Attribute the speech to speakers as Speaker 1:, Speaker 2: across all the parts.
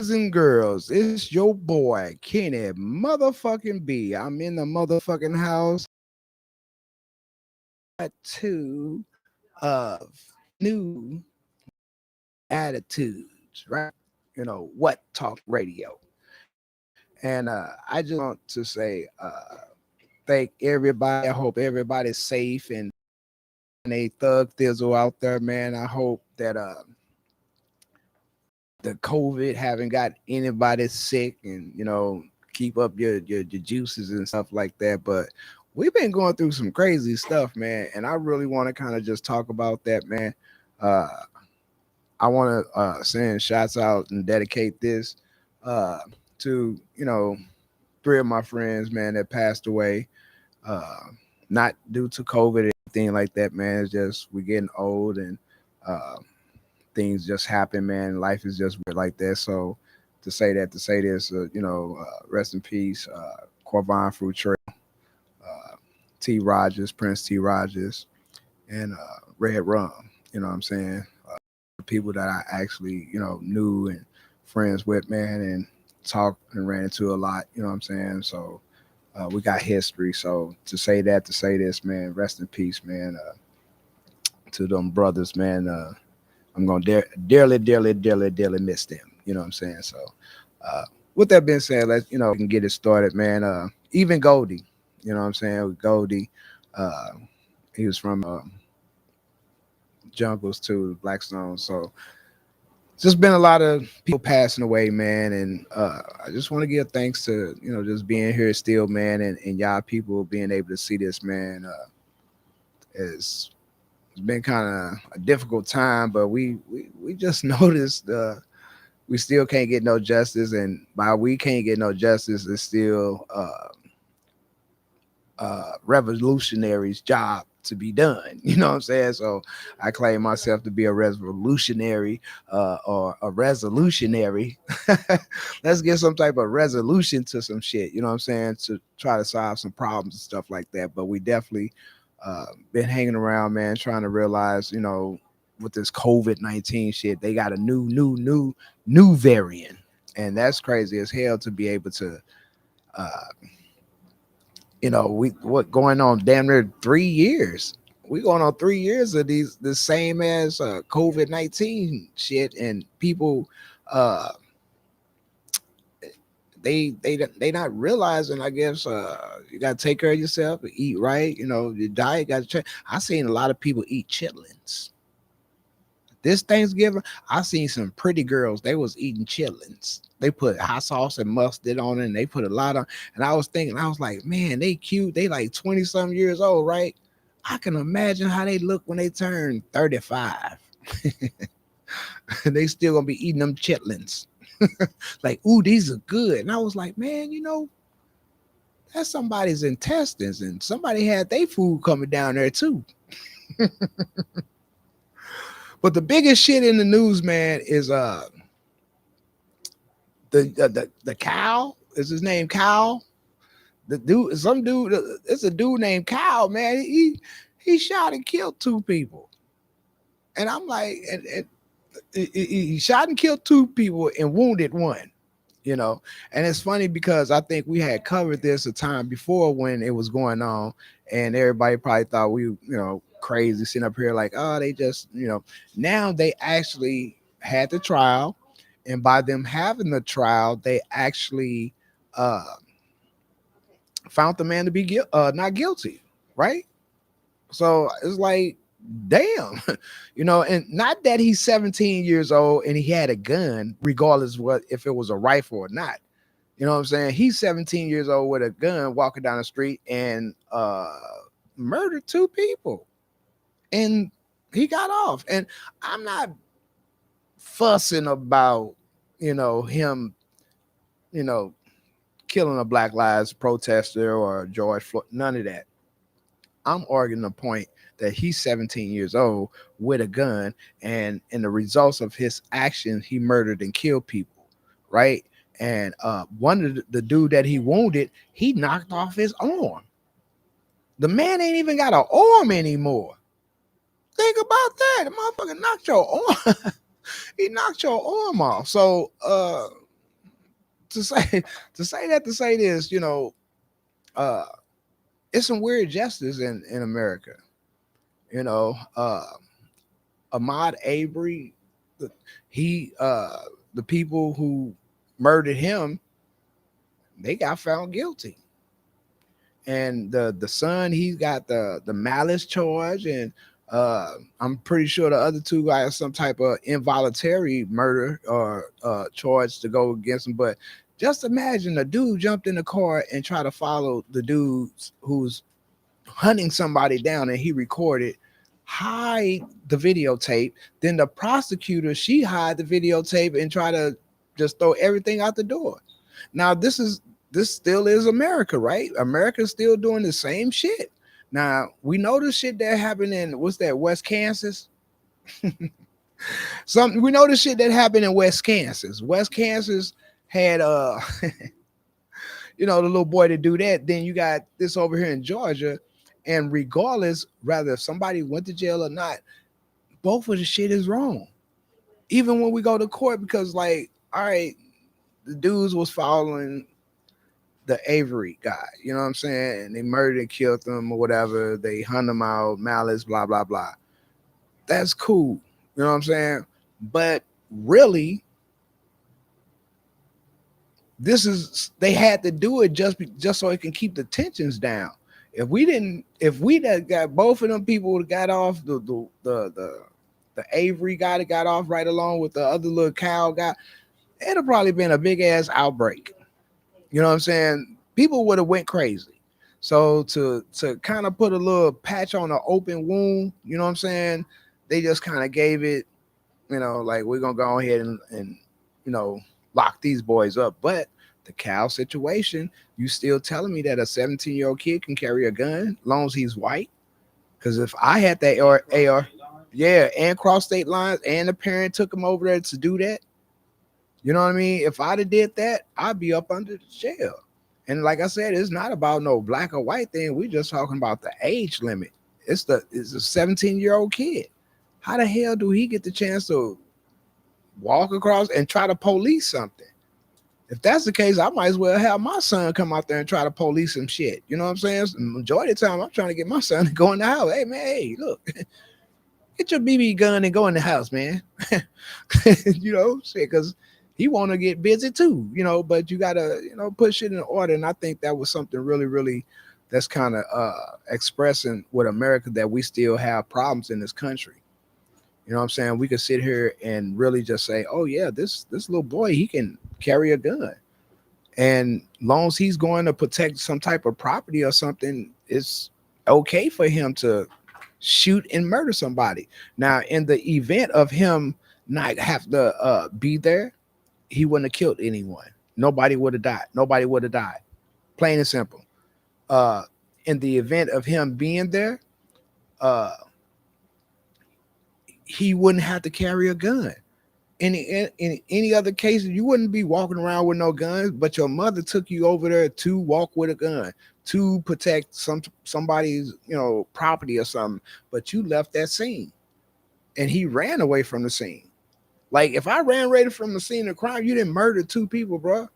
Speaker 1: Boys and girls, it's your boy Kenny motherfucking B. I'm in the motherfucking house at two of new attitudes, right? What talk radio. And I just want to say thank everybody. I hope everybody's safe and a thug thizzle out there, man. I hope that the COVID haven't got anybody sick and keep up your juices and stuff like that. But we've been going through some crazy stuff, man, and I really want to kind of just talk about that, man. Uh, I want to send shots out and dedicate this uh, to three of my friends, man, that passed away. Uh, Not due to COVID or anything like that, man. It's just we're getting old and uh, things just happen, man. Life is just weird like that. So to say this, rest in peace, Corvine Fruit Trail, uh, T. Rogers, Prince T. Rogers, and Red Rum. You know what I'm saying? People that I actually, knew and friends with, man, and talked and ran into a lot. You know what I'm saying? So we got history. So to say that, to say this, man, rest in peace, man, to them brothers, man. I'm gonna dearly, dearly, dearly, dearly miss them. You know what I'm saying? So, with that being said, let's we can get it started, man. Even Goldie, you know what I'm saying? Goldie, uh, he was from Jungles too, Blackstone. So, just been a lot of people passing away, man, and I just want to give thanks to just being here still, man, and y'all people being able to see this, man. Is It's been kind of a difficult time, but we just noticed we still can't get no justice, and by we can't get no justice, it's still revolutionary's job to be done. You know what I'm saying? So I claim myself to be a revolutionary or a resolutionary. Let's get some type of resolution to some shit. You know what I'm saying? To try to solve some problems and stuff like that. But we definitely been hanging around, man, trying to realize, with this COVID-19 shit, they got a new variant, and that's crazy as hell to be able to. Uh, we what going on damn near 3 years. We going on 3 years of these the same as COVID-19 shit, and people uh they not realizing. I guess you gotta take care of yourself, eat right. Your diet got to change. I seen a lot of people eat chitlins this Thanksgiving. I seen some pretty girls. They was eating chitlins. They put hot sauce and mustard on it, and they put a lot on. And I was thinking, I was like, man, they cute. They like 20 some years old, right? I can imagine how they look when they turn 35. They still gonna be eating them chitlins. Like, ooh, these are good. And I was like, man, that's somebody's intestines, and somebody had their food coming down there too. But the biggest shit in the news, man, is the cow. Is his name Cow? The dude, some dude, it's a dude named Cow, man. He shot and killed two people, and I'm like, and he shot and killed two people and wounded one. You know, and it's funny because I think we had covered this a time before when it was going on, and everybody probably thought we, crazy sitting up here like, oh, they just, now they actually had the trial, and by them having the trial, they actually uh found the man to be not guilty, right? So it's like, damn, and not that he's 17 years old and he had a gun, regardless what if it was a rifle or not. You know what I'm saying? He's 17 years old with a gun walking down the street and murdered two people. And he got off. And I'm not fussing about, him, you know, killing a Black Lives protester or George Floyd, none of that. I'm arguing the point that he's 17 years old with a gun, and in the results of his actions, he murdered and killed people, right? And one of the dude that he wounded, he knocked off his arm. The man ain't even got an arm anymore. Think about that. The motherfucker knocked your arm. He knocked your arm off. So to say to say this, uh, it's some weird justice in America. You know, Ahmaud Arbery, the- he the people who murdered him, they got found guilty. And the son, he's got the malice charge, and I'm pretty sure the other two got some type of involuntary murder or charge to go against him. But just imagine a dude jumped in the car and tried to follow the dudes who's hunting somebody down, and he recorded, hide the videotape. Then the prosecutor, she hide the videotape and try to just throw everything out the door. Now this still is America, right? America's still doing the same shit. Now we know the shit that happened in, what's that, West Kansas. Some We know the shit that happened in West Kansas. West Kansas had the little boy to do that. Then you got this over here in Georgia, and regardless, rather if somebody went to jail or not, both of the shit is wrong. Even when we go to court, because like, all right, the dudes was following the Avery guy, you know what I'm saying? And they murdered and killed them or whatever. They hunt them out, malice, blah, blah, blah. That's cool. You know what I'm saying? But really, this is, they had to do it just so it can keep the tensions down. If we that got both of them people that got off, the Avery guy that got off right along with the other little cow guy, it'd have probably been a big ass outbreak. You know what I'm saying? People would have went crazy. So to kind of put a little patch on an open wound, you know what I'm saying? They just kind of gave it, like, we're gonna go ahead and you know lock these boys up. But the cow situation, you still telling me that a 17-year-old kid can carry a gun as long as he's white? Because if I had that AR, yeah, and cross state lines, and the parent took him over there to do that, you know what I mean? If I'd have did that, I'd be up under the jail. And like I said, it's not about no black or white thing. We're just talking about the age limit. It's a 17-year-old kid. How the hell do he get the chance to walk across and try to police something? If that's the case, I might as well have my son come out there and try to police some shit. You know what I'm saying? So the majority of the time, I'm trying to get my son to go in the house. Hey man, hey, look, get your BB gun and go in the house, man. Shit, because he want to get busy too. But you gotta, put shit in order. And I think that was something really, really that's kind of expressing with America, that we still have problems in this country. You know what I'm saying? We could sit here and really just say, oh yeah, this little boy, he can carry a gun. And long as he's going to protect some type of property or something, it's okay for him to shoot and murder somebody. Now, in the event of him not have to be there, he wouldn't have killed anyone. Nobody would have died. Nobody would have died. Plain and simple. Uh, in the event of him being there, uh, he wouldn't have to carry a gun. In any other case, you wouldn't be walking around with no guns. But your mother took you over there to walk with a gun to protect somebody's property or something. But you left that scene, and he ran away from the scene. Like, if I ran away from the scene of crime, you didn't murder two people, bro.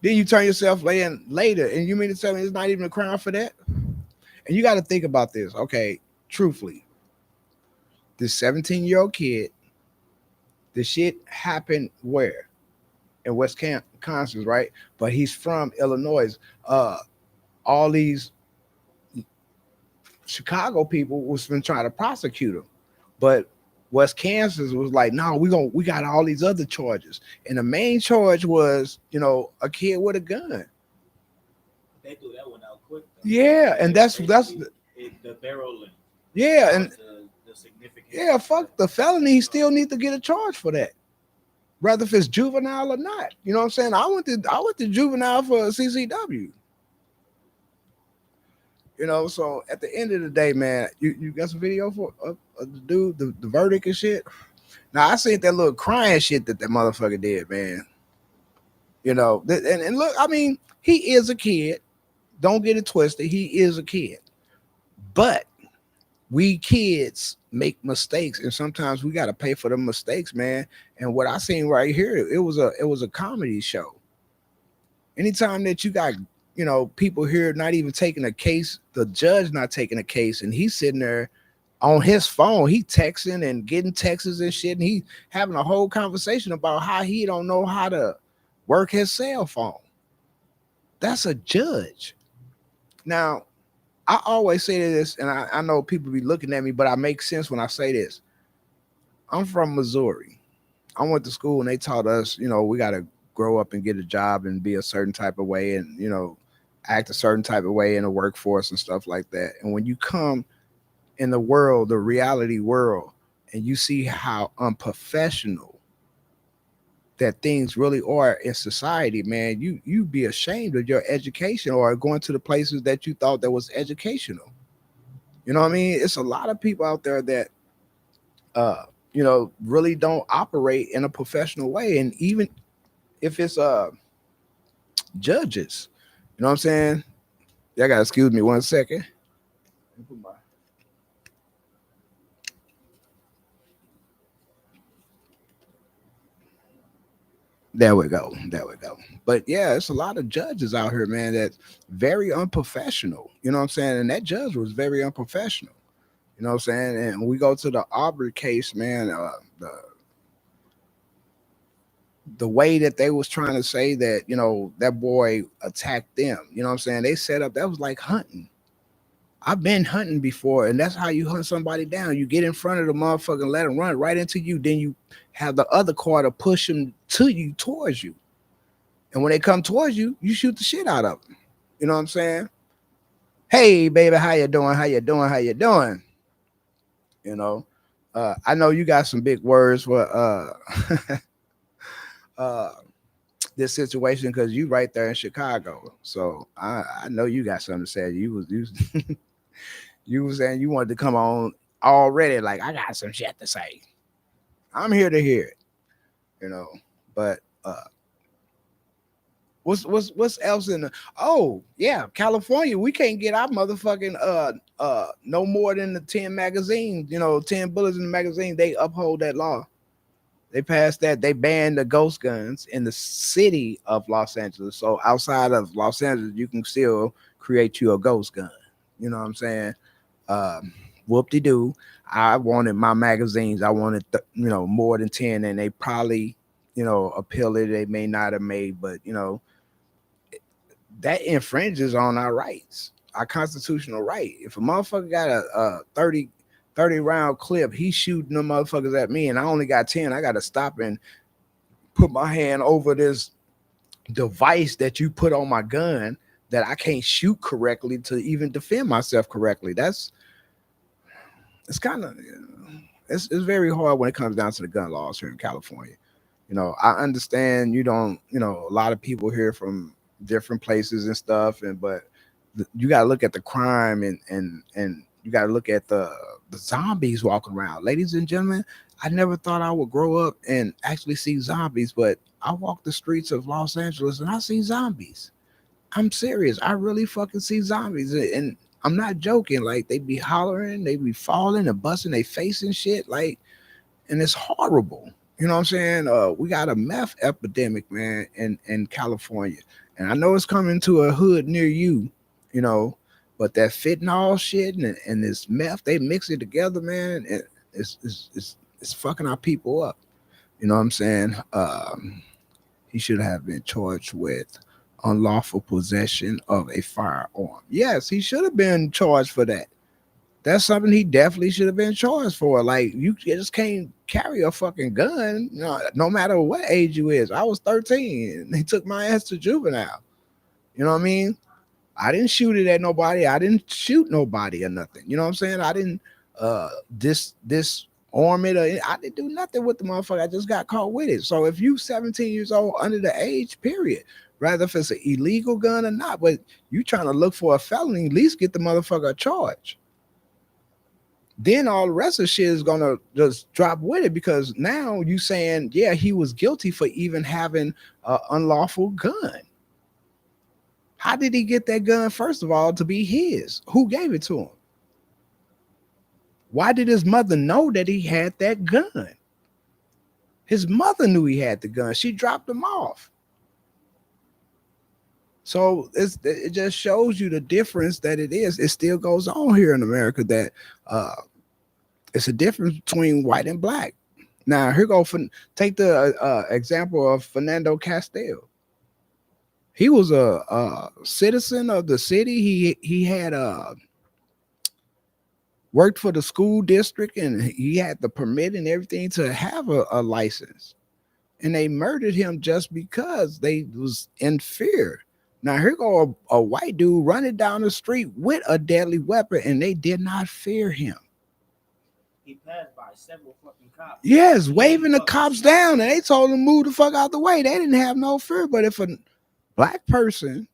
Speaker 1: Then you turn yourself in later, and you mean to tell me it's not even a crime for that? And you got to think about this, okay? Truthfully, this 17-year-old kid, the shit happened where? In Wisconsin, right? But he's from Illinois. All these Chicago people was been trying to prosecute him, but West Kansas was like, no, we got all these other charges, and the main charge was, a kid with a gun.
Speaker 2: They threw that one out quick. Though.
Speaker 1: Yeah, and that's
Speaker 2: the barrel length.
Speaker 1: Yeah, and
Speaker 2: the significant.
Speaker 1: Yeah, fuck the felony. He still need to get a charge for that, whether if it's juvenile or not. You know what I'm saying? I went to juvenile for CCW. So at the end of the day, man, you got some video of the dude, the verdict and shit. Now I seen that little crying shit that motherfucker did, man. And look, I mean, he is a kid. Don't get it twisted. He is a kid, but we kids make mistakes, and sometimes we got to pay for the mistakes, man. And what I seen right here, it was a comedy show. Anytime that you got, people here not even taking a case, the judge not taking a case, and he's sitting there on his phone, he texting and getting texts and shit, and he having a whole conversation about how he don't know how to work his cell phone. That's a judge. Now, I always say this, and I know people be looking at me, but I make sense when I say this. I'm from Missouri. I went to school and they taught us, we got to grow up and get a job and be a certain type of way, and, act a certain type of way in the workforce and stuff like that. And when you come in the world, the reality world, and you see how unprofessional that things really are in society, man, you be ashamed of your education or going to the places that you thought that was educational. You know what I mean? It's a lot of people out there that really don't operate in a professional way. And even if it's judges, you know what I'm saying? Y'all gotta excuse me 1 second. There we go. There we go. But yeah, it's a lot of judges out here, man, that's very unprofessional. You know what I'm saying? And that judge was very unprofessional. You know what I'm saying? And we go to the Aubrey case, man. The way that they was trying to say that, that boy attacked them. You know what I'm saying? They set up, that was like hunting. I've been hunting before, and that's how you hunt somebody down. You get in front of the motherfucker and let him run right into you. Then you have the other car to push him to you, towards you. And when they come towards you, you shoot the shit out of them. You know what I'm saying? Hey, baby, how you doing? How you doing? How you doing? You know, I know you got some big words for uh, this situation because you right there in Chicago. So I know you got something to say. You was saying you wanted to come on already. Like, I got some shit to say. I'm here to hear it. You know, but what's else in the? Oh yeah, California. We can't get our motherfucking no more than the 10 magazines. 10 bullets in the magazine. They uphold that law. They passed that. They banned the ghost guns in the city of Los Angeles. So outside of Los Angeles, you can still create you a ghost gun. You know what I'm saying? Whoop de doo. I wanted my magazines. I wanted more than 10, and they probably appeal it. They may not have made, but that infringes on our rights, our constitutional right. If a motherfucker got a 30 round clip, he's shooting the motherfuckers at me, and I only got 10. I got to stop and put my hand over this device that you put on my gun that I can't shoot correctly to even defend myself correctly. It's kind of it's very hard when it comes down to the gun laws here in California. I understand you don't, a lot of people here from different places and stuff, and but you got to look at the crime and you got to look at the zombies walking around. Ladies and gentlemen, I never thought I would grow up and actually see zombies, but I walk the streets of Los Angeles and I see zombies. I'm serious. I really fucking see zombies, and I'm not joking. Like, they be hollering, they be falling and busting their face and shit. Like, and it's horrible. You know what I'm saying? We got a meth epidemic, man, in California, and I know it's coming to a hood near you. You know, but that fentanyl shit and this meth, they mix it together, man. And it's fucking our people up. You know what I'm saying? He should have been charged with unlawful possession of a firearm. Yes, he should have been charged for that. That's something he definitely should have been charged for. Like, you just can't carry a fucking gun, no matter what age you is. I was 13 and they took my ass to juvenile. You know what I mean? I didn't shoot it at nobody. I didn't shoot nobody or nothing. You know what I'm saying? I didn't disarm it, or I didn't do nothing with the motherfucker. I just got caught with it. So if you 17 years old under the age, period, rather if it's an illegal gun or not, but you trying to look for a felony, at least get the motherfucker a charge. Then all the rest of the shit is gonna just drop with it, because now you saying, yeah, he was guilty for even having an unlawful gun. How did he get that gun, first of all, to be his? Who gave it to him? Why did his mother know that he had that gun? His mother knew he had the gun. She dropped him off. So it just shows you the difference that it is. It still goes on here in America that uh, it's a difference between white and black. Now here go for take the example of Fernando Castile. He was a citizen of the city. He had worked for the school district and he had the permit and everything to have a license. And they murdered him just because they was in fear. Now here go a white dude running down the street with a deadly weapon, and they did not fear him.
Speaker 2: He passed by several fucking cops.
Speaker 1: Yes,
Speaker 2: He
Speaker 1: waving
Speaker 2: ain't
Speaker 1: the
Speaker 2: fucking
Speaker 1: cops
Speaker 2: shot.
Speaker 1: down, and they told him move the fuck out the way. They didn't have no fear. But if a black person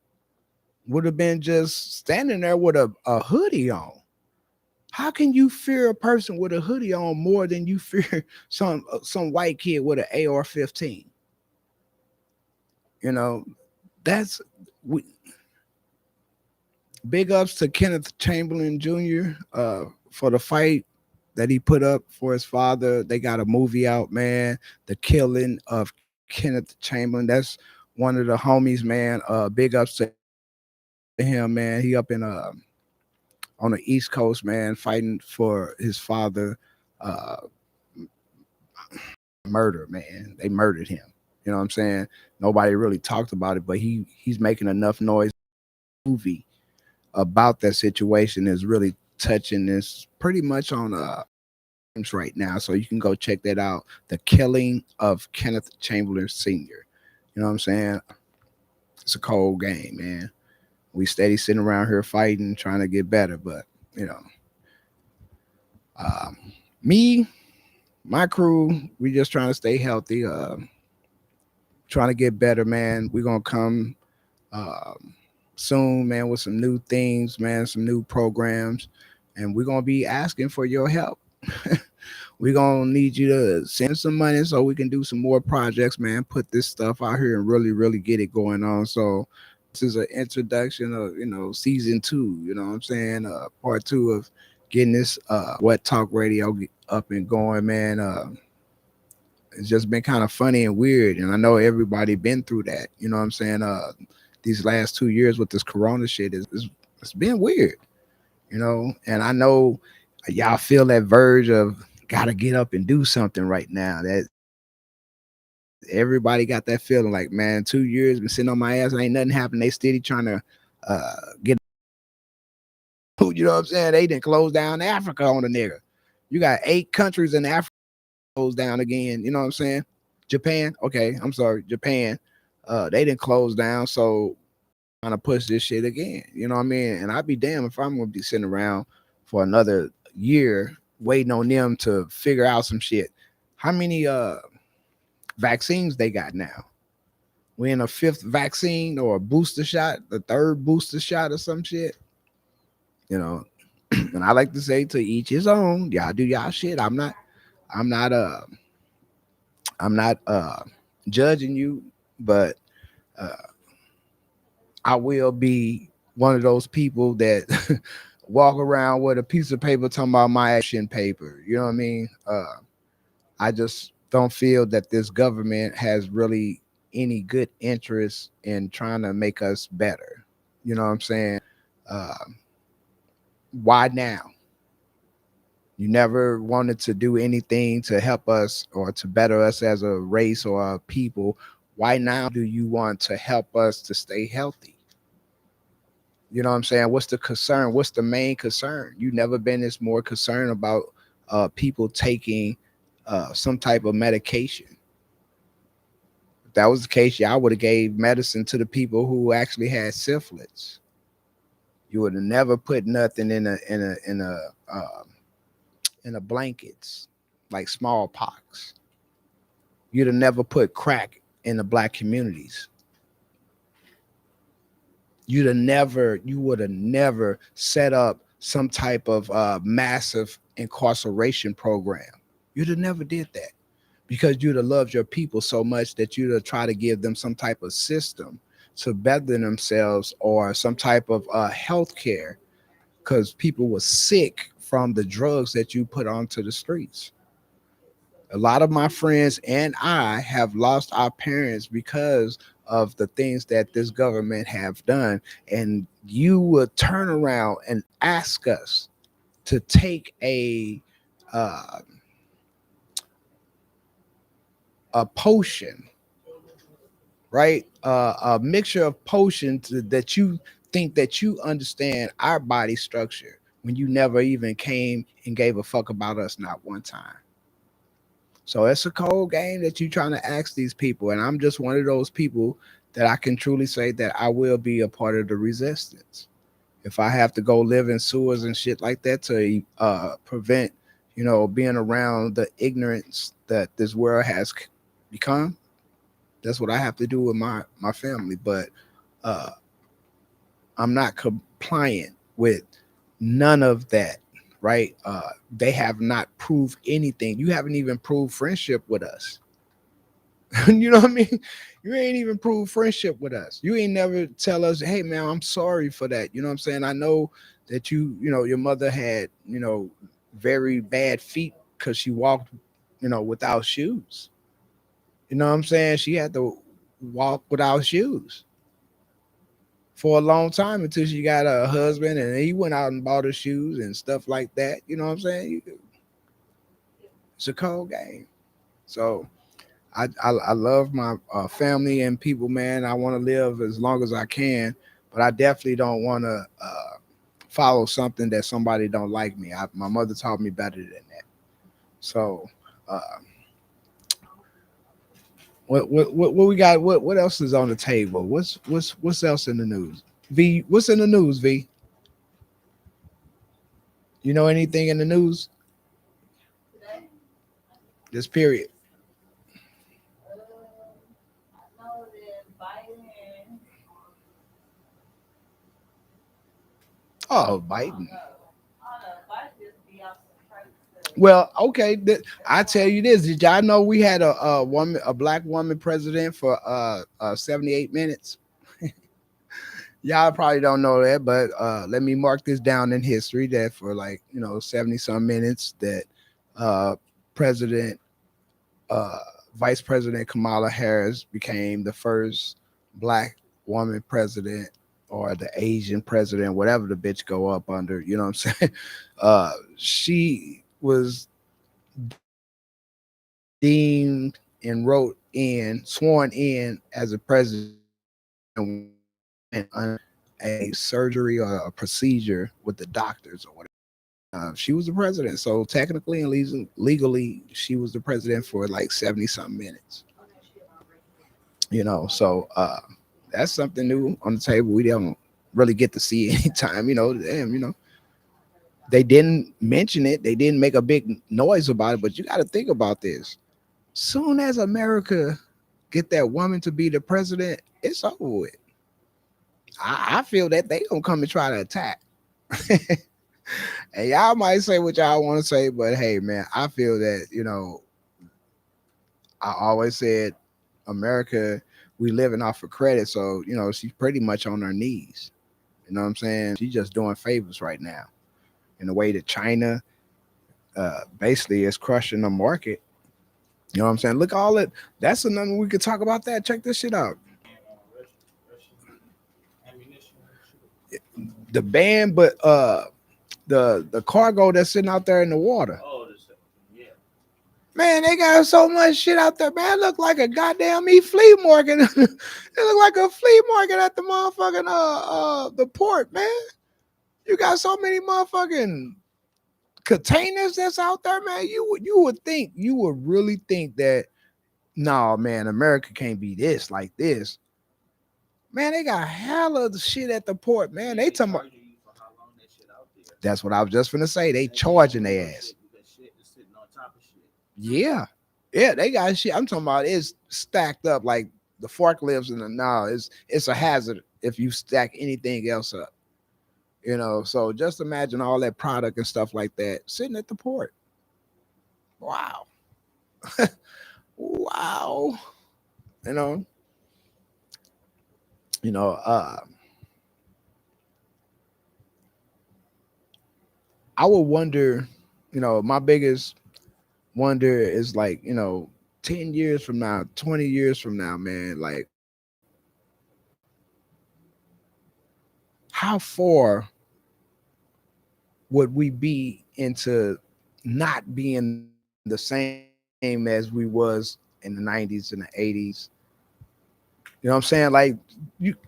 Speaker 1: would have been just standing there with a hoodie on, how can you fear a person with a hoodie on more than you fear some white kid with an AR-15? You know, that's we, big ups to Kenneth Chamberlain Jr. For the fight that he put up for his father. They got a movie out, man. The killing of Kenneth Chamberlain. That's one of the homies, man. Big ups to him, man. He up in on the East Coast, man, fighting for his father. Uh, Murder, man. They murdered him. You know what I'm saying? Nobody really talked about it, but he's making enough noise. Movie about that situation is really touching. This pretty much on right now, so you can go check that out. The killing of Kenneth Chamberlain Sr. You know what I'm saying? It's a cold game, man. We steady sitting around here fighting, trying to get better, but you know, um, me, my crew, we just trying to stay healthy, trying to get better, man. We're gonna come soon, man, with some new things, man, some new programs, and we're gonna be asking for your help. We're gonna need you to send some money so we can do some more projects, man. Put this stuff out here and really, really get it going on. So this is an introduction of season two. You know what I'm saying? Part two of getting this What Talk Radio up and going, man. It's just been kind of funny and weird, and I know everybody been through that. You know what I'm saying? These last 2 years with this Corona shit is it's been weird, and I know y'all feel that verge of gotta get up and do something right now. That everybody got that feeling like, man, 2 years been sitting on my ass, ain't nothing happened. They steady trying to get you know what I'm saying? They didn't close down Africa on the nigga. You got 8 countries in Africa closed down again. You know what I'm saying? Japan, okay, I'm sorry, Japan. They didn't close down, so trying to push this shit again. You know what I mean? And I'd be damned if I'm gonna be sitting around for another year waiting on them to figure out some shit. How many vaccines they got now? We in a fifth vaccine or a booster shot, the third booster shot or some shit. You know, and I like to say to each his own. Y'all do y'all shit. I'm not I'm not judging you, but uh I will be one of those people that walk around with a piece of paper talking about my action paper. You know what I mean? I just don't feel that this government has really any good interest in trying to make us better. You know what I'm saying? Uh, why now? You never wanted to do anything to help us or to better us as a race or a people. Why now do you want to help us to stay healthy? You know what I'm saying? What's the concern? What's the main concern? You never been this more concerned about people taking some type of medication. If that was the case, y'all would have gave medicine to the people who actually had syphilis. You would have never put nothing in a blankets like smallpox. You'd have never put crack in the black communities. You would have never set up some type of massive incarceration program. You'd have never did that because you'd have loved your people so much that you'd have tried to give them some type of system to better themselves or some type of health care because people were sick from the drugs that you put onto the streets. A lot of my friends and I have lost our parents because of the things that this government have done. And you would turn around and ask us to take uh, a potion, right? A mixture of potions that you think that you understand our body structure when you never even came and gave a fuck about us not one time. So it's a cold game that you're trying to ask these people. And I'm just one of those people that I can truly say that I will be a part of the resistance. If I have to go live in sewers and shit like that to prevent, being around the ignorance that this world has become, that's what I have to do with my family. But uh, I'm not compliant with none of that. Right? They have not proved anything. You haven't even proved friendship with us. You know what I mean? You ain't even proved friendship with us. You ain't never tell us, hey man, I'm sorry for that. You know what I'm saying? I know that your mother had, very bad feet because she walked, without shoes. You know what I'm saying? She had to walk without shoes for a long time until she got a husband and he went out and bought her shoes and stuff like that. You know what I'm saying? It's a cold game. So I love my family and people, man. I want to live as long as I can, but I definitely don't want to follow something that somebody don't like me. My mother taught me better than that. So, uh, what we got? What else is on the table? What's else in the news? V, what's in the news? V, you know anything in the news? This period. Oh, Biden. Well, okay. I tell you this: did y'all know we had a black woman president for 78 minutes? Y'all probably don't know that, but let me mark this down in history that for 70 some minutes that uh, President uh, Vice President Kamala Harris became the first black woman president or the Asian president, whatever the bitch go up under. You know what I'm saying? She was deemed and wrote in, sworn in as a president on a surgery or a procedure with the doctors or whatever. She was the president, so technically and legally, she was the president for like 70 something minutes. So that's something new on the table. We don't really get to see anytime. Damn, they didn't mention it. They didn't make a big noise about it. But you got to think about this. Soon as America get that woman to be the president, it's over with. I feel that they gonna come and try to attack. And y'all might say what y'all want to say, but hey, man, I feel that I always said America, we living off of credit, so she's pretty much on her knees. You know what I'm saying? She's just doing favors right now in the way that China basically is crushing the market. You know what I'm saying? Look, all it. That's another we could talk about that. Check this shit out.
Speaker 2: Ammunition and shit.
Speaker 1: The ban, but the cargo that's sitting out there in the water.
Speaker 2: Oh, this, yeah.
Speaker 1: Man, they got so much shit out there, man. It look like a goddamn flea market. It look like a flea market at the motherfucking the port, man. You got so many motherfucking containers that's out there, man. You would really think that no, man, America can't be this like this. Man, they got hella of the shit at the port, man. They talking about,
Speaker 2: charging you for how long that shit out there.
Speaker 1: that's what I was just gonna say. They
Speaker 2: And they
Speaker 1: charging
Speaker 2: moving
Speaker 1: their ass.
Speaker 2: shit because shit is sitting on top of shit.
Speaker 1: Yeah. Yeah, they got shit. I'm talking about it's stacked up like the forklifts and the no, it's a hazard if you stack anything else up. So just imagine all that product and stuff like that sitting at the port. Wow. Wow. You know, you know, I would wonder, my biggest wonder is like, 10 years from now, 20 years from now, man, like how far would we be into not being the same as we was in the 90s and the 80s? You know what I'm saying? Like,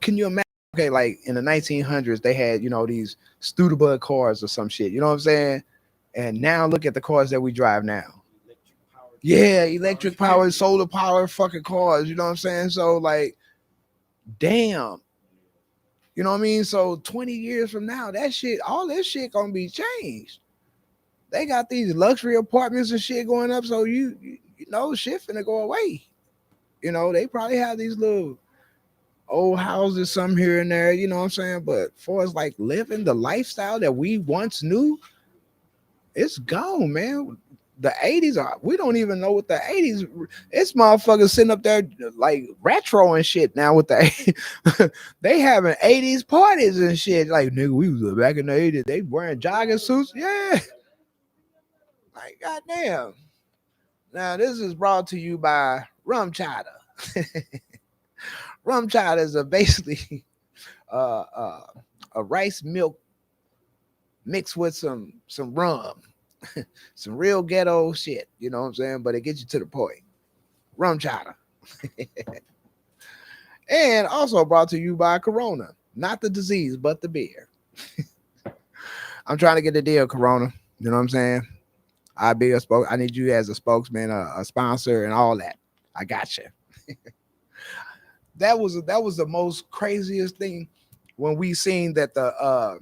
Speaker 1: can you imagine? Okay, like in the 1900s, they had these Studebug cars or some shit. You know what I'm saying? And now look at the cars that we drive now.
Speaker 2: Electric powered
Speaker 1: Yeah,
Speaker 2: cars.
Speaker 1: electric power, solar power, fucking cars. You know what I'm saying? So like, damn. You know what I mean? So 20 years from now, that shit, all this shit gonna be changed. They got these luxury apartments and shit going up. So shit finna go away. They probably have these little old houses, some here and there, you know what I'm saying? But for us like living the lifestyle that we once knew, it's gone, man. The 80s are we don't even know what the 80s. It's motherfuckers sitting up there like retro and shit now with they having 80s parties and shit. Like nigga, we was back in the 80s. They wearing jogging suits. Yeah. Like goddamn. Now this is brought to you by Rum Chata. Rum Chata is basically uh, uh, a rice milk mixed with some rum, some real ghetto shit. You know what I'm saying? But it gets you to the point. Rum chata, and also brought to you by Corona, not the disease but the beer. I'm trying to get the deal, Corona. You know what I'm saying? I be a spoke. I need you as a spokesman, a sponsor, and all that. I got you. That was the most craziest thing when we seen that the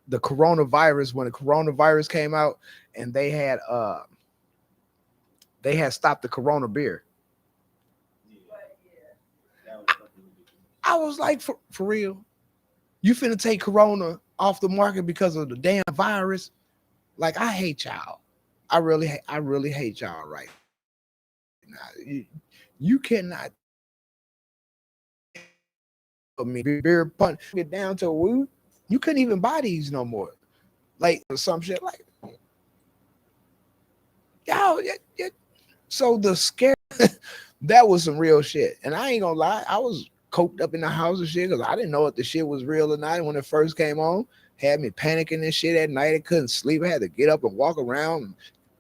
Speaker 1: coronavirus when the coronavirus came out and they had stopped the Corona beer.
Speaker 2: Yeah, that was fucking ridiculous.
Speaker 1: I was like, for real, you finna take Corona off the market because of the damn virus? Like, I hate y'all. I really hate y'all right now. You cannot tell me beer punch get down to woo. You couldn't even buy these no more. Like some shit like y'all. So the scare that was some real shit. And I ain't gonna lie, I was coped up in the house and shit because I didn't know if the shit was real or not when it first came on. Had me panicking and shit at night. I couldn't sleep. I had to get up and walk around.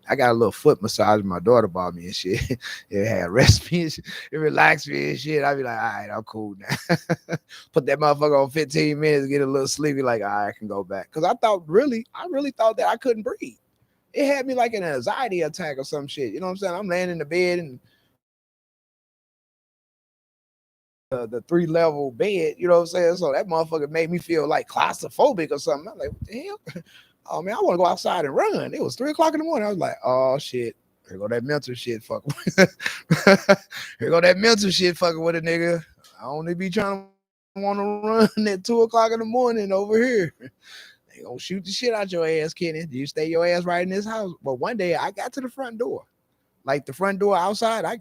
Speaker 1: I got a little foot massage my daughter bought me and shit. It had rest me and shit. It relaxed me and shit. I'd be like, all right, I'm cool now. Put that motherfucker on 15 minutes, get a little sleepy, like, all right, I can go back. Because I really thought that I couldn't breathe. It had me like an anxiety attack or some shit. You know what I'm saying? I'm laying in the bed and the 3 level bed, you know what I'm saying? So that motherfucker made me feel like claustrophobic or something. I'm like, what the hell? Oh man, I want to go outside and run. It was 3 o'clock in the morning. I was like, oh shit. Here go that mental shit fuck. Here go that mental shit fucking with a nigga. I only be trying to want to run at 2 o'clock in the morning over here. They gonna shoot the shit out your ass, Kenny. You stay your ass right in this house. But one day I got to the front door. Like the front door outside, I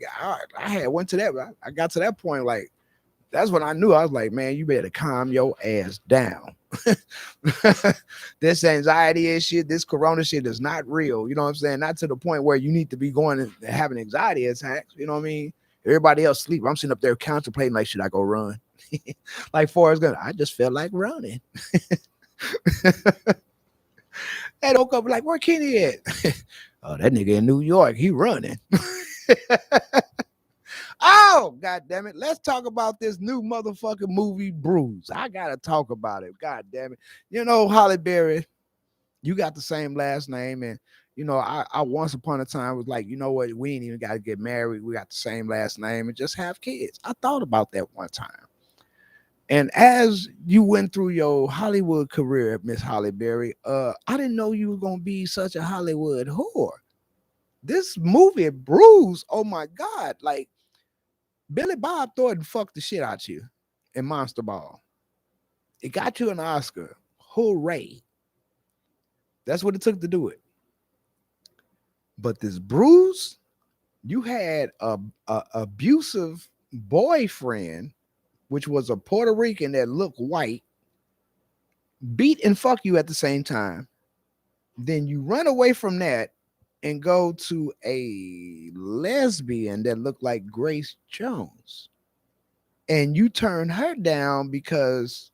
Speaker 1: had went to that. I got to that point like that's when I knew. I was like, man, you better calm your ass down. This anxiety and shit, this corona shit is not real. You know what I'm saying? Not to the point where you need to be going and having anxiety attacks. You know what I mean? Everybody else sleep. I'm sitting up there contemplating, like, should I go run? Like Forrest Gump, I just felt like running. And woke up like, where Kenny at? Oh, that nigga in New York, he running. Oh, god damn it. Let's talk about this new motherfucking movie, Bruise. I gotta talk about it. God damn it. Holly Berry, you got the same last name. And I once upon a time was like, you know what, we ain't even gotta get married. We got the same last name and just have kids. I thought about that one time. And as you went through your Hollywood career, Miss Holly Berry, I didn't know you were gonna be such a Hollywood whore. This movie, Bruise, oh my God, like Billy Bob Thornton fucked the shit out you in Monster Ball. It got you an Oscar. Hooray. That's what it took to do it. But this Bruce, you had a abusive boyfriend, which was a Puerto Rican that looked white, beat and fuck you at the same time. Then you run away from that and go to a lesbian that looked like Grace Jones, and you turn her down because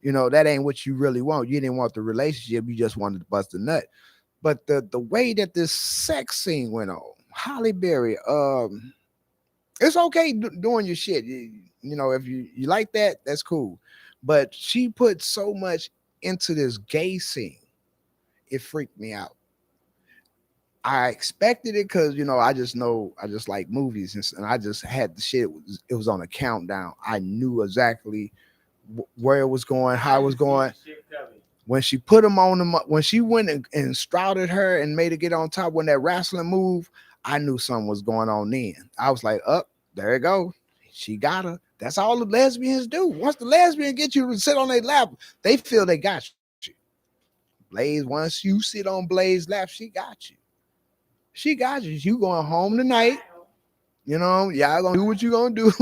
Speaker 1: that ain't what you really want. You didn't want the relationship, you just wanted to bust a nut. But the way that this sex scene went on, Holly Berry, it's okay doing your shit. If you like that, that's cool. But she put so much into this gay scene, it freaked me out. I expected it because I just know I just like movies, and I just had the shit. It was on a countdown. I knew exactly where it was going, how it was going. When she put him on them, when she went and strouted her and made her get on top, when that wrestling move, I knew something was going on. Then I was like, up there, it go. She got her. That's all the lesbians do. Once the lesbian get you to sit on their lap, they feel they got you. Blaze, once you sit on Blaze's lap, she got you. She got you. You going home tonight. Y'all gonna do what you gonna do,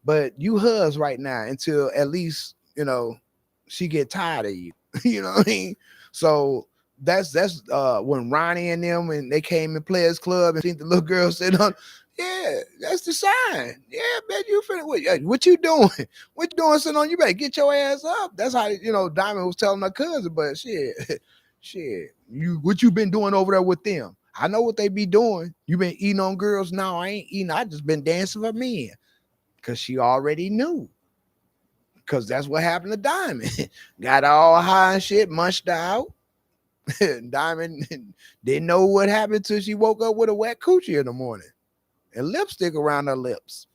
Speaker 1: but you hers right now until at least she get tired of you. You know what I mean? So that's when Ronnie and them and they came in Players Club and seen the little girl sit on. Yeah, that's the sign. Yeah, man, you finna what you doing? What you doing sitting on? You better get your ass up. That's how Diamond was telling her cousin, but shit, shit, what you been doing over there with them? I know what they be doing. You been eating on girls? No, I ain't eating. I just been dancing for men. Cause she already knew. Cause that's what happened to Diamond. Got all high and shit, munched out. Diamond didn't know what happened till she woke up with a wet coochie in the morning and lipstick around her lips.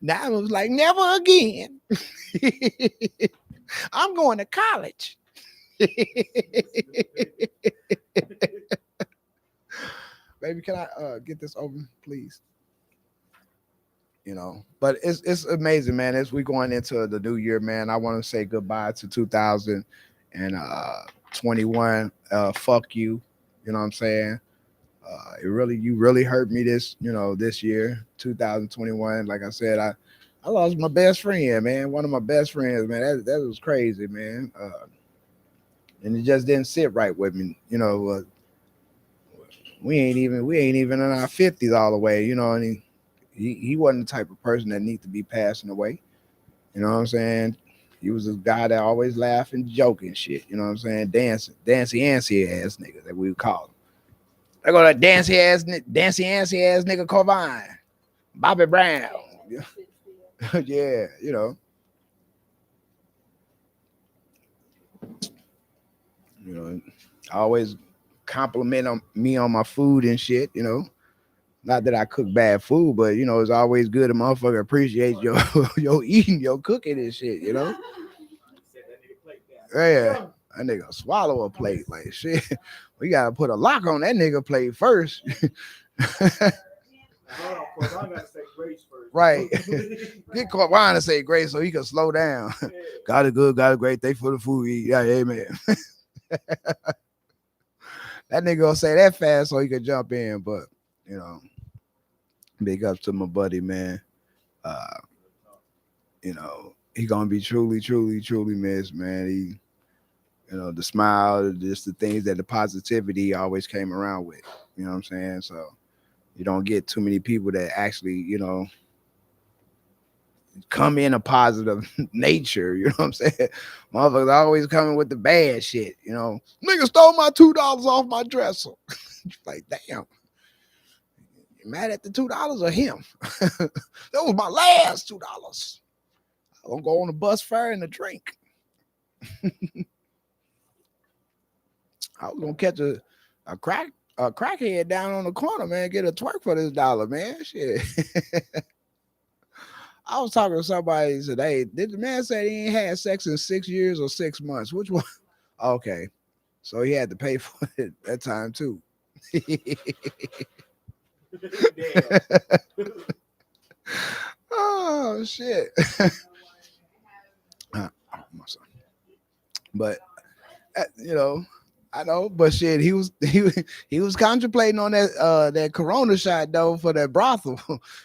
Speaker 1: Diamond was like, never again. I'm going to college. Baby, can I get this open, please? But it's amazing, man. As we going into the new year, man, I want to say goodbye to 2021. Fuck you. You know what I'm saying? You really hurt me this year, 2021. Like I said, I lost my best friend, man. One of my best friends, man. That was crazy, man. And it just didn't sit right with me. We ain't even in our 50s all the way. And he wasn't the type of person that needs to be passing away. You know what I'm saying? He was a guy that always laughing, joking shit. You know what I'm saying? Dancy antsy ass nigga that we would call him. They go that dancy antsy ass nigga Corvine, Bobby Brown. Yeah, always compliment on me on my food and shit. Not that I cook bad food, but it's always good a motherfucker appreciate your eating, your cooking and shit. Yeah, that nigga swallow a plate like shit. We gotta put a lock on that nigga plate first. Right. Get caught wine to say grace so he can slow down. Got it good, got it great. Thank for the food. Yeah, amen. That nigga gonna say that fast so he can jump in, but you know, big ups to my buddy, man. Uh, he gonna be truly, truly, truly missed, man. The smile, just the things that the positivity always came around with. You know what I'm saying? So you don't get too many people that actually, come in a positive nature. You know what I'm saying? Motherfuckers always coming with the bad shit. Nigga stole my $2 off my dresser. Like, damn. You mad at the $2 or him? That was my last $2. I'm gonna go on a bus fare and a drink. I was gonna catch a crackhead down on the corner, man. Get a twerk for this dollar, man. Shit. I was talking to somebody today. Did the man say he ain't had sex in 6 years or 6 months? Which one? Okay, so he had to pay for it that time too. Oh shit. My son. But I know, but shit, he was contemplating on that Corona shot though for that brothel.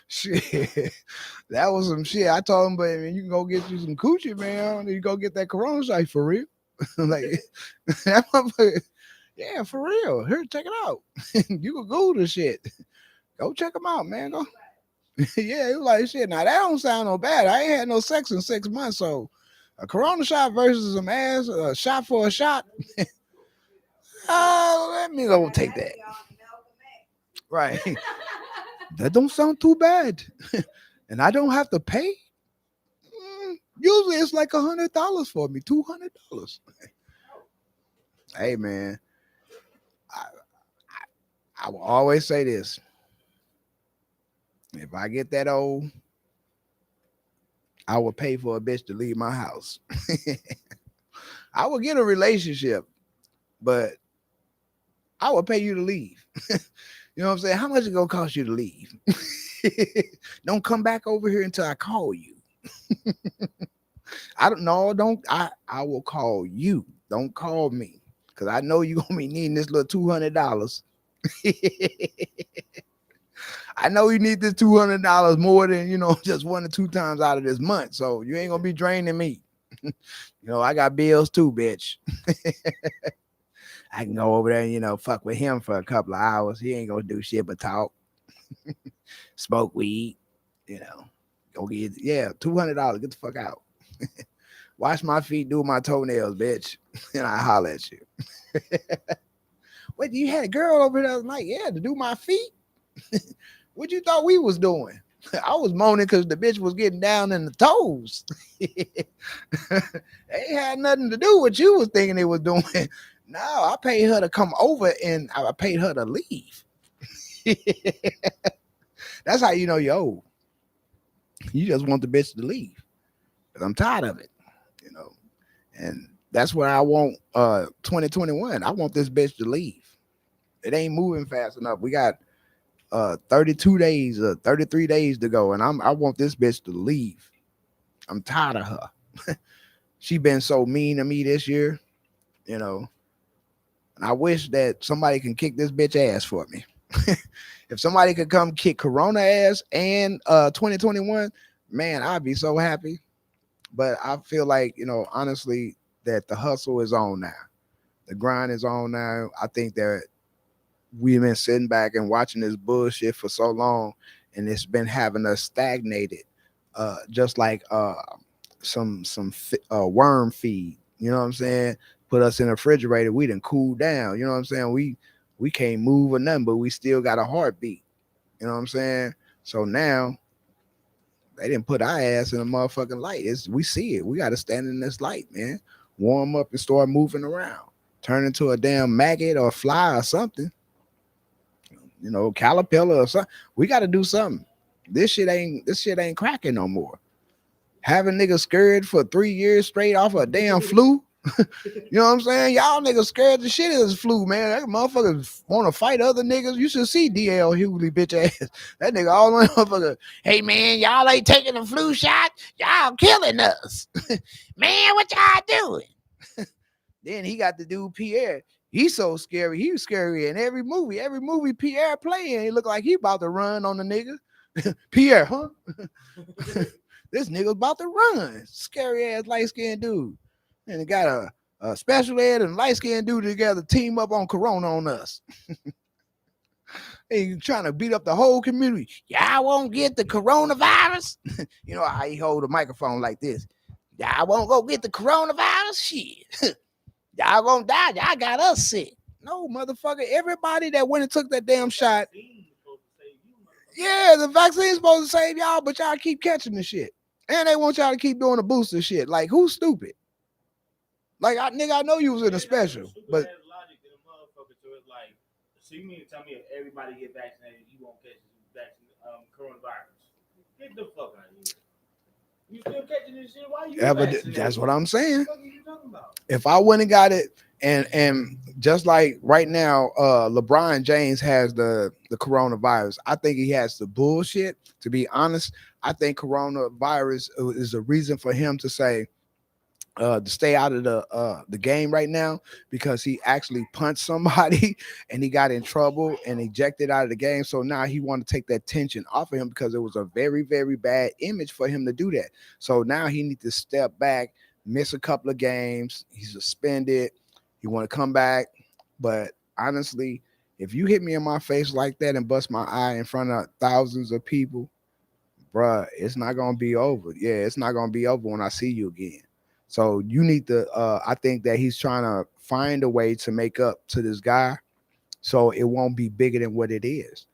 Speaker 1: Shit, that was some shit. I told him, but man, you can go get you some coochie, man. You go get that Corona shot for real. Like that motherfucker. Yeah, for real. Here, check it out. You can Google the shit. Go check them out, man. Go. Yeah, he was like shit. Now that don't sound no bad. I ain't had no sex in 6 months, so a Corona shot versus some ass, a shot for a shot. Let me go take that. Right. That don't sound too bad, and I don't have to pay. Usually it's like $100 for me, $200. Hey man, I, I will always say this: if I get that old, I will pay for a bitch to leave my house. I will get a relationship, but I will pay you to leave. You know what I'm saying? How much it gonna cost you to leave? Don't come back over here until I call you. I don't know. Don't I will call you. Don't call me. Cause I know you gonna be needing this little $200. I know you need this $200 more than just 1 or 2 times out of this month. So you ain't gonna be draining me. I got bills too, bitch. I can go over there and fuck with him for a couple of hours. He ain't gonna do shit but talk, smoke weed. You know, go get $200. Get the fuck out. Wash my feet, do my toenails, bitch, and I holler at you. Wait, you had a girl over there night? Yeah, to do my feet. What you thought we was doing? I was moaning because the bitch was getting down in the toes. They ain't had nothing to do with you was thinking they was doing. No, I paid her to come over and I paid her to leave. That's how you know you're old. You just want the bitch to leave. But I'm tired of it, And that's what I want 2021. I want this bitch to leave. It ain't moving fast enough. We got 32 days, 33 days to go, and I want this bitch to leave. I'm tired of her. She been so mean to me this year, and I wish that somebody can kick this bitch ass for me. If somebody could come kick Corona ass and 2021, man, I'd be so happy. But I feel like, honestly, that the hustle is on now. The grind is on now. I think that we've been sitting back and watching this bullshit for so long, and it's been having us stagnated, just like some worm feed. You know what I'm saying? Put us in a refrigerator, we didn't cool down. You know what I'm saying? We can't move or nothing, but we still got a heartbeat. You know what I'm saying? So now they didn't put our ass in a motherfucking light. We see it. We got to stand in this light, man. Warm up and start moving around. Turn into a damn maggot or fly or something. Caterpillar or something. We got to do something. This shit ain't cracking no more. Having niggas scared for 3 years straight off a damn flu. You know what I'm saying? Y'all niggas scared the shit of this flu, man. That motherfuckers want to fight other niggas. You should see DL Hughley bitch ass. That nigga all on motherfucker. Hey man, y'all ain't taking the flu shot. Y'all killing us. Man, what y'all doing? Then he got the dude Pierre. He's so scary. He was scary in every movie. Every movie Pierre playing, he look like he about to run on the nigga. Pierre, huh? This nigga about to run. Scary ass light skinned dude. And it got a special ed and light skinned dude together team up on Corona on us. He trying to beat up the whole community. Y'all won't get the coronavirus. You know how he hold a microphone like this. Y'all won't go get the coronavirus. Shit. Y'all gonna die. Y'all got us sick. No, motherfucker. Everybody that went and took that damn shot. Yeah, the vaccine's supposed to save y'all, but y'all keep catching the shit. And they want y'all to keep doing the booster shit. Like, who's stupid? Like, nigga, I know you was in a special, but
Speaker 2: logic in a motherfucker to it. Like, so you mean to tell me if everybody get vaccinated, you won't catch coronavirus? Get the fuck out of here. You still catching this shit? Why you vaccinated?
Speaker 1: That's what I'm saying.
Speaker 2: What the fuck are you talking about?
Speaker 1: If I went and got it, and just like right now, LeBron James has the coronavirus. I think he has the bullshit. To be honest, I think coronavirus is a reason for him to say to stay out of the game right now, because he actually punched somebody and he got in trouble and ejected out of the game. So now he want to take that tension off of him, because it was a very, very bad image for him to do that. So now he needs to step back, miss a couple of games, he's suspended. He want to come back, but honestly, if you hit me in my face like that and bust my eye in front of thousands of people, bruh, it's not gonna be over. Yeah, it's not gonna be over when I see you again. So you need to. I think that he's trying to find a way to make up to this guy, so it won't be bigger than what it is.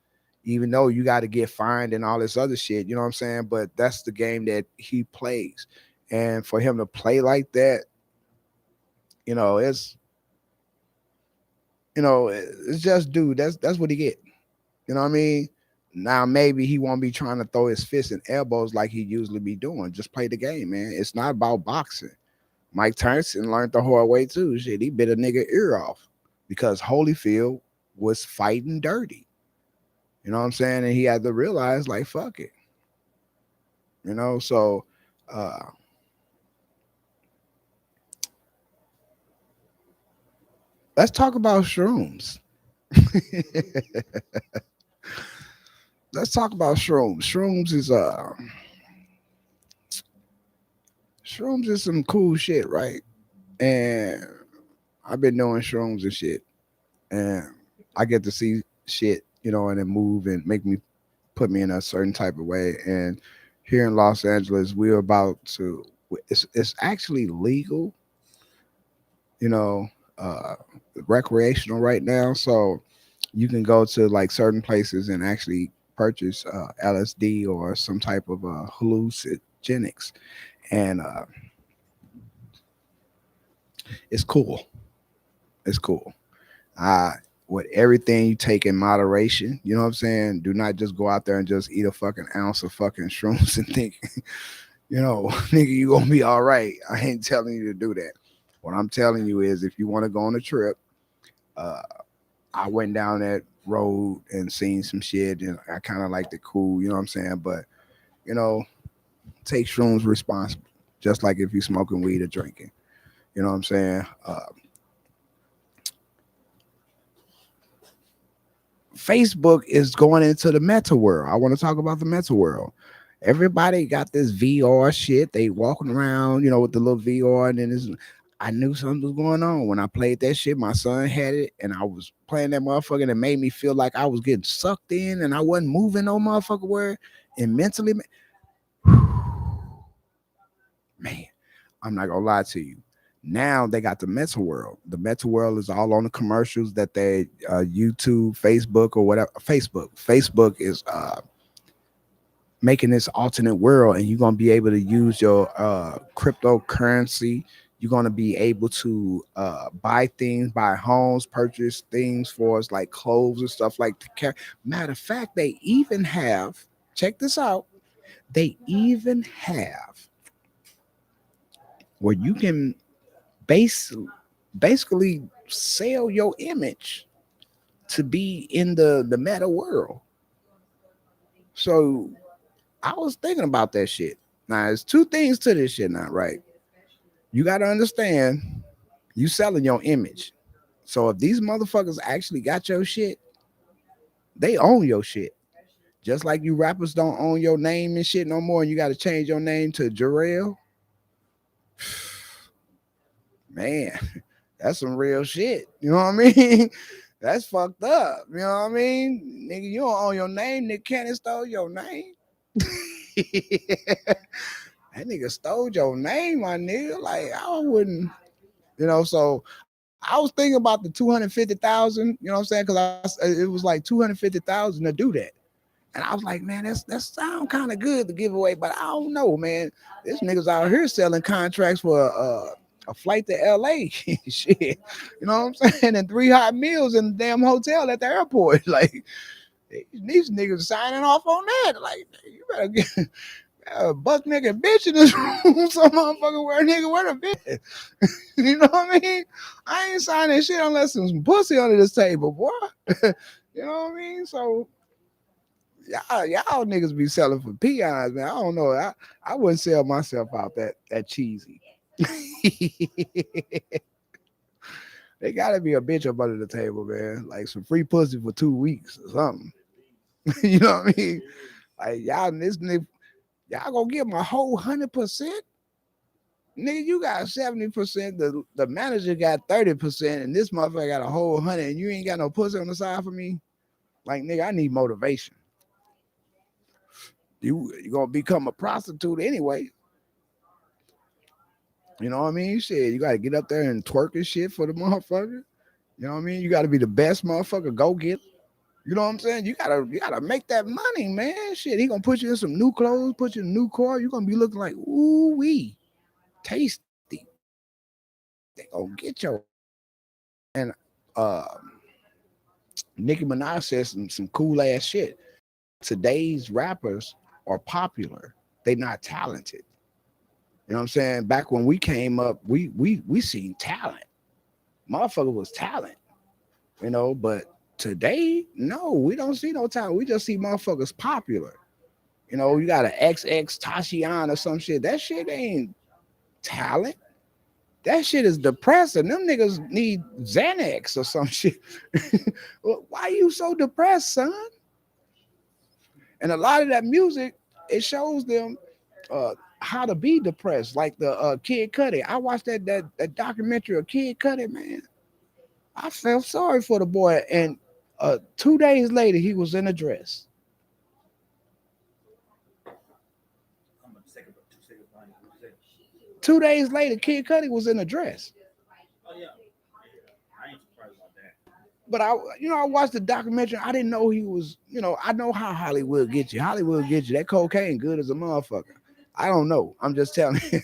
Speaker 1: Even though you got to get fined and all this other shit, you know what I'm saying? But that's the game that he plays, and for him to play like that, it's it's just dude. That's what he get. You know what I mean? Now maybe he won't be trying to throw his fists and elbows like he usually be doing. Just play the game, man. It's not about boxing. Mike Tyson learned the hard way too. Shit, he bit a nigga ear off because Holyfield was fighting dirty. You know what I'm saying? And he had to realize, like, fuck it. So uh let's talk about shrooms. Let's talk about shrooms. Shrooms is some cool shit, right? And I've been doing shrooms and shit, and I get to see shit, and it move and make me put me in a certain type of way. And here in Los Angeles, we're about to. It's actually legal, you know, uh, recreational right now. So you can go to like certain places and actually purchase LSD or some type of hallucinogenics, and it's cool. It's cool. Uh, with everything you take in moderation, you know what I'm saying? Do not just go out there and just eat a fucking ounce of fucking shrooms and think, nigga, you gonna be all right. I ain't telling you to do that. What I'm telling you is if you want to go on a trip, uh, I went down that road and seen some shit and I kind of liked it cool, you know what I'm saying? But, you know, take shrooms responsible, just like if you smoking weed or drinking. You know what I'm saying? Facebook is going into the meta world. I want to talk about the meta world. Everybody got this VR shit. They walking around, with the little VR, and then I knew something was going on when I played that shit. My son had it, and I was playing that motherfucker, and it made me feel like I was getting sucked in, and I wasn't moving no motherfucker where, and mentally, man, I'm not gonna lie to you. Now they got the Meta World. The Meta World is all on the commercials that they YouTube, Facebook, or whatever. Facebook is making this alternate world, and you're gonna be able to use your cryptocurrency. You're gonna be able to buy things, buy homes, purchase things for us like clothes and stuff like that. Matter of fact, they even have. Check this out. They even have where you can base basically sell your image to be in the meta world. So I was thinking about that shit. Now there's two things to this shit now, right? You gotta understand you selling your image. So if these motherfuckers actually got your shit, they own your shit. Just like you rappers don't own your name and shit no more, and you gotta change your name to Jarrell. Man, that's some real shit. You know what I mean? That's fucked up. You know what I mean? Nigga, you don't own your name. Nigga Cannon stole your name. That nigga stole your name, my nigga. Like, I wouldn't, so I was thinking about the 250,000, you know what I'm saying? Because it was like 250,000 to do that. And I was like, man, that sound kind of good to give away, but I don't know, man. This niggas out here selling contracts for a flight to LA, shit. You know what I'm saying? And 3 hot meals in the damn hotel at the airport. Like these niggas signing off on that. Like you better get a buck nigga bitch in this room. Some motherfucker where nigga where the bitch. You know what I mean? I ain't signing shit unless there's some pussy under this table, boy. You know what I mean? So y'all niggas be selling for peons, man. I don't know. I wouldn't sell myself out that cheesy. They gotta be a bitch up under the table, man. Like some free pussy for 2 weeks or something. You know what I mean? Like y'all, this nigga, y'all gonna give my whole 100%? Nigga, you got 70%, the manager got 30%, and this motherfucker got a whole 100, and you ain't got no pussy on the side for me. Like, nigga, I need motivation. You gonna become a prostitute anyway. You know what I mean? Shit, you gotta get up there and twerk and shit for the motherfucker. You know what I mean? You gotta be the best motherfucker. Go get. You know what I'm saying? You gotta make that money, man. Shit, he gonna put you in some new clothes, put you in a new car. You gonna be looking like ooh wee, tasty. They gonna get your and Nicki Minaj says some cool ass shit. Today's rappers are popular. They not talented. You know what I'm saying? Back when we came up, we seen talent. Motherfucker was talent. But today, no, we don't see no talent. We just see motherfuckers popular. You got an XX Tashiana or some shit. That shit ain't talent. That shit is depressing. Them niggas need Xanax or some shit. Why you so depressed, son? And a lot of that music, it shows them how to be depressed. Like the Kid Cudi. I watched that documentary of Kid Cudi, man. I felt sorry for the boy. And 2 days later, he was in a dress.
Speaker 2: I'm gonna take about 2 seconds behind you. What you say?
Speaker 1: 2 days later, Kid Cudi was in a dress.
Speaker 2: Oh yeah. I ain't surprised about that.
Speaker 1: But I watched the documentary. I didn't know he was. I know how Hollywood get you. Hollywood get you. That cocaine good as a motherfucker. I don't know. I'm just telling you,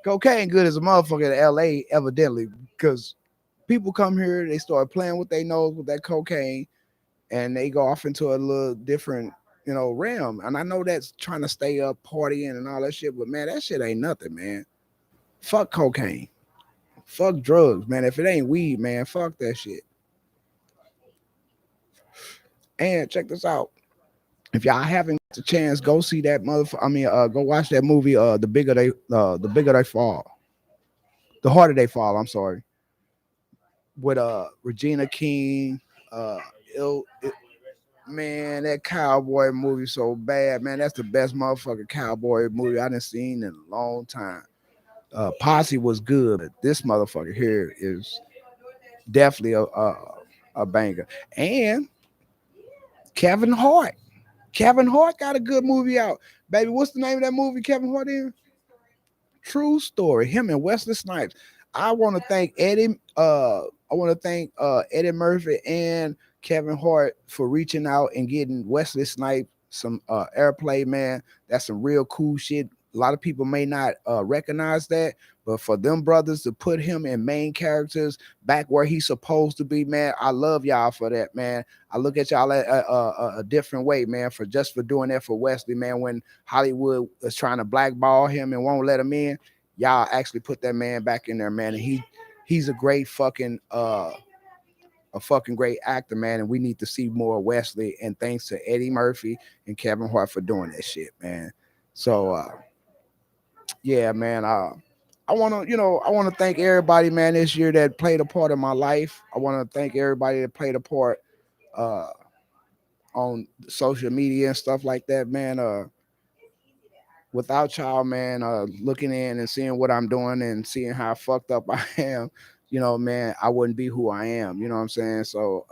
Speaker 1: cocaine good as a motherfucker in L.A. Evidently, because people come here, they start playing with their nose with that cocaine, and they go off into a little different, realm. And I know that's trying to stay up partying and all that shit, but man, that shit ain't nothing, man. Fuck cocaine. Fuck drugs, man. If it ain't weed, man, fuck that shit. And check this out. If y'all haven't got the chance, go see that motherfucker. I mean, go watch that movie. The bigger they fall, the harder they fall. I'm sorry, with Regina King. Uh, ill, it, man, that cowboy movie so bad, man. That's the best motherfucking cowboy movie I done seen in a long time. Posse was good, but this motherfucker here is definitely a banger. And Kevin Hart. Kevin Hart got a good movie out. Baby, what's the name of that movie Kevin Hart in? True Story. Him and Wesley Snipes. I want to thank Eddie. I want to thank Eddie Murphy and Kevin Hart for reaching out and getting Wesley Snipes some airplay. Man, that's some real cool shit. A lot of people may not recognize that, but for them brothers to put him in main characters back where he's supposed to be, man, I love y'all for that, man. I look at y'all a different way, man, for doing that for Wesley, man. When Hollywood is trying to blackball him and won't let him in, y'all actually put that man back in there, man. And he's a great fucking a fucking great actor, man. And we need to see more Wesley. And thanks to Eddie Murphy and Kevin Hart for doing that shit, man. So yeah, man. I want to thank everybody, man, this year that played a part in my life. I want to thank everybody that played a part uh on social media and stuff like that, man. Without y'all, man, looking in and seeing what I'm doing and seeing how fucked up I am, man, I wouldn't be who I am. You know what I'm saying? So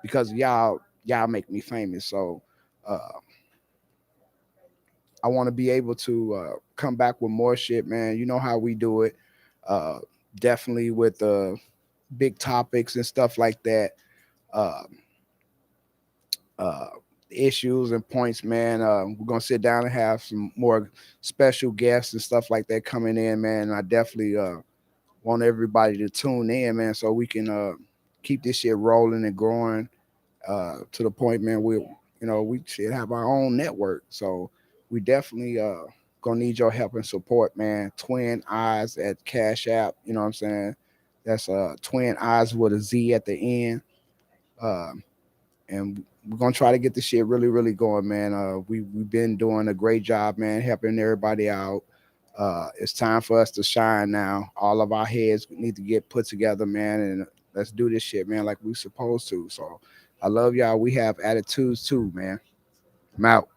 Speaker 1: because y'all make me famous. So uh I want to be able to come back with more shit, man. You know how we do it. Uh Definitely with big topics and stuff like that. Uh uh Issues and points, man. We're gonna sit down and have some more special guests and stuff like that coming in, man. And I definitely want everybody to tune in, man, so we can keep this shit rolling and growing to the point, man, we should have our own network. So we definitely gonna need your help and support, man. Twin Eyes at Cash App, you know what I'm saying? That's Twin Eyes with a Z at the end. Um, and we're gonna try to get this shit really, really going, man. We've been doing a great job, man, helping everybody out. It's time for us to shine now. All of our heads need to get put together, man, and let's do this shit, man, like we supposed to. So I love y'all. We have attitudes too, man. I'm out.